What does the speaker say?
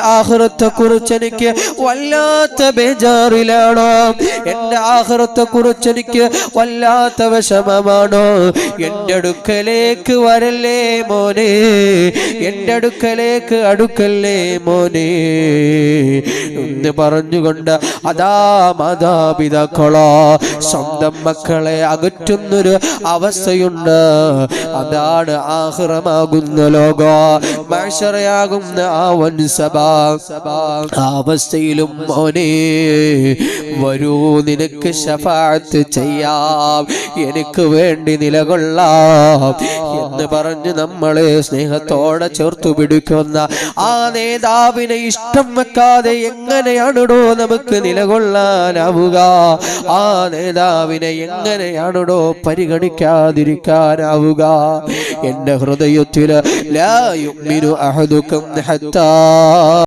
ആഖിറത്തെ കുറിച്ച് എനിക്ക് വല്ലാത്ത ബേജാറിലാണോ? എൻ്റെ ആഖിറത്തെ കുറിച്ച് എനിക്ക് വല്ലാത്ത വിഷമമാണോ? എൻ്റെ അടുക്കലേക്ക് വരല്ലേ മോനെ, എൻ്റെ അടുക്കലേക്ക് അടുക്കല്ലേ മോനെ എന്ന് പറഞ്ഞുകൊണ്ട് അതാ മാതാപിതാക്കളോ സ്വന്തം മക്കളെ അകറ്റുന്നൊരു അവസ്ഥയുണ്ട്. അതാണ് ആഖിറമാകുന്ന ലോകം, മഹ്ശറയാകുന്ന ആ വൻസഭ. അവസ്ഥയിലും മോനെ വരൂ, നിനക്ക് ശഫാഅത്ത് ചെയ്യാം, എനിക്ക് വേണ്ടി നിലകൊള്ളാം എന്ന് പറഞ്ഞ് നമ്മളെ സ്നേഹത്തോടെ ചേർത്തു പിടിക്കുന്ന ആ നേതാവിനെ ഇഷ്ടം വെക്കാതെ എങ്ങനെയാണോ നമുക്ക് നിലകൊള്ളാനാവുക? ആ നേതാവിനെ എങ്ങനെയാണോ പരിഗണിക്കാതിരിക്കാനാവുക? എന്റെ ഹൃദയത്തിൽ ലാ യുഅ്മിനു അഹദുക്കും ഹത്താ